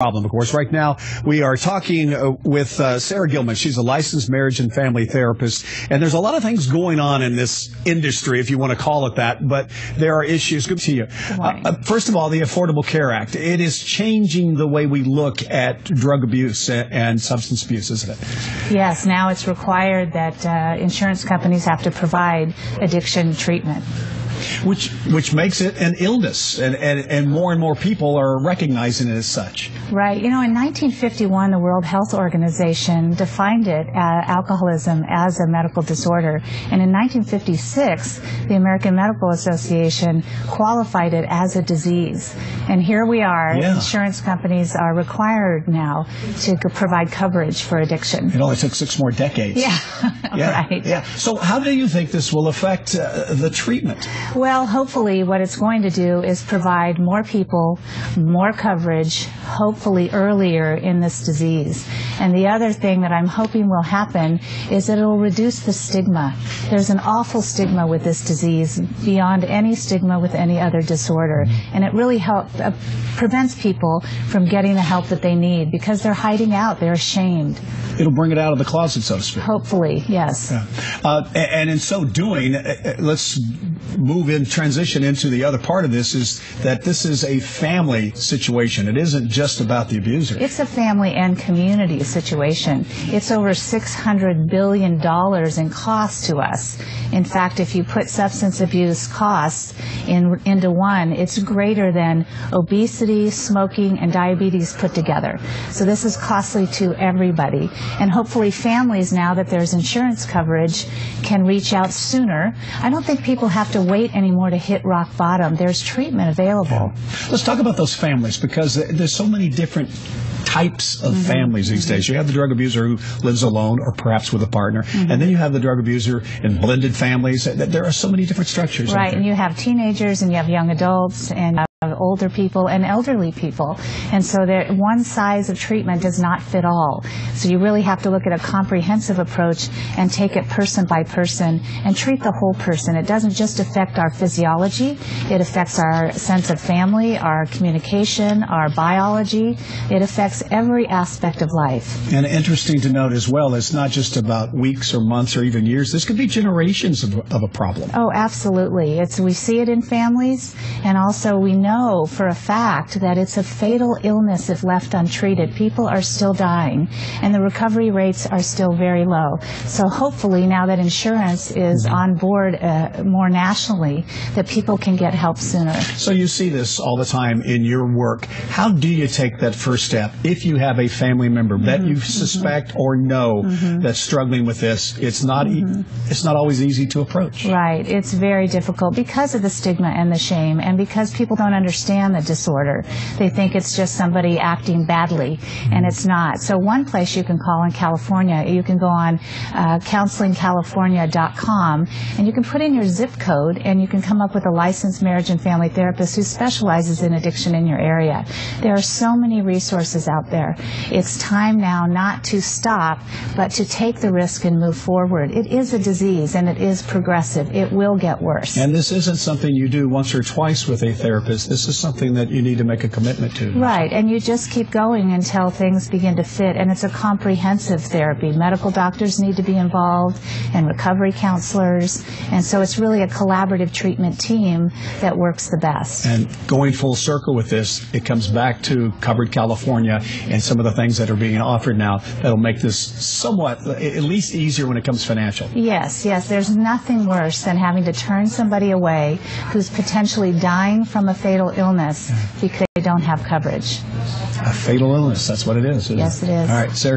problem. Of course, right now we are talking with Sara Gilman. She's a licensed marriage and family therapist, and there's a lot of things going on in this industry, if you want to call it that, but there are issues. Good to you. First of all, the Affordable Care Act. It is changing the way we look at drug abuse and substance abuse, isn't it? Yes, now it's required that insurance companies have to provide addiction treatment. Which makes it an illness, and more people are recognizing it as such. Right. You know, in 1951, the World Health Organization defined it, alcoholism, as a medical disorder. And in 1956, the American Medical Association qualified it as a disease. And here we are. Yeah. Insurance companies are required now to provide coverage for addiction. It only took 6 more decades. Yeah. Yeah. Right. Yeah. So how do you think this will affect the treatment? Well, hopefully what it's going to do is provide more people, more coverage, hopefully earlier in this disease. And the other thing that I'm hoping will happen is that it will reduce the stigma. There's an awful stigma with this disease beyond any stigma with any other disorder. And it really prevents people from getting the help that they need because they're hiding out, they're ashamed. It'll bring it out of the closet, so to speak. Hopefully, yes. Yeah. And in so doing, let's transition into the other part of this, is that this is a family situation. It isn't just about the abuser. It's a family and community situation. It's over $600 billion in cost to us. In fact, if you put substance abuse costs into one, it's greater than obesity, smoking, and diabetes put together. So this is costly to everybody. And hopefully families, now that there's insurance coverage, can reach out sooner. I don't think people have to wait anymore to hit rock bottom. There's treatment available. Let's talk about those families, because there's so many different types of families these days. You have the drug abuser who lives alone or perhaps with a partner, and then you have the drug abuser in blended families. There are so many different structures. Right, and you have teenagers and you have young adults and older people and elderly people, and so one size of treatment does not fit all. So you really have to look at a comprehensive approach and take it person by person and treat the whole person. It doesn't just affect our physiology, it affects our sense of family, our communication, our biology. It affects every aspect of life. And interesting to note as well, it's not just about weeks or months or even years. This could be generations of a problem. Oh, absolutely. We see it in families, and also we know for a fact that it's a fatal illness if left untreated. People are still dying, and the recovery rates are still very low. So hopefully, now that insurance is on board more nationally, that people can get help sooner. So you see this all the time in your work. How do you take that first step if you have a family member that you suspect or know that's struggling with this? It's not always easy to approach. Right. It's very difficult because of the stigma and the shame, and because people don't understand the disorder. They think it's just somebody acting badly, and it's not. So one place you can call in California, you can go on counselingcalifornia.com, and you can put in your zip code, and you can come up with a licensed marriage and family therapist who specializes in addiction in your area. There are so many resources out there. It's time now not to stop, but to take the risk and move forward. It is a disease, and it is progressive. It will get worse. And this isn't something you do once or twice with a therapist. This is something that you need to make a commitment to. Right, and you just keep going until things begin to fit, and it's a comprehensive therapy. Medical doctors need to be involved, and recovery counselors, and so it's really a collaborative treatment team that works the best. And going full circle with this, it comes back to Covered California and some of the things that are being offered now that'll make this somewhat, at least easier when it comes financial. Yes, there's nothing worse than having to turn somebody away who's potentially dying from a fatal illness because they don't have coverage. A fatal illness, that's what it is, isn't it? Yes, it is. All right, Sara.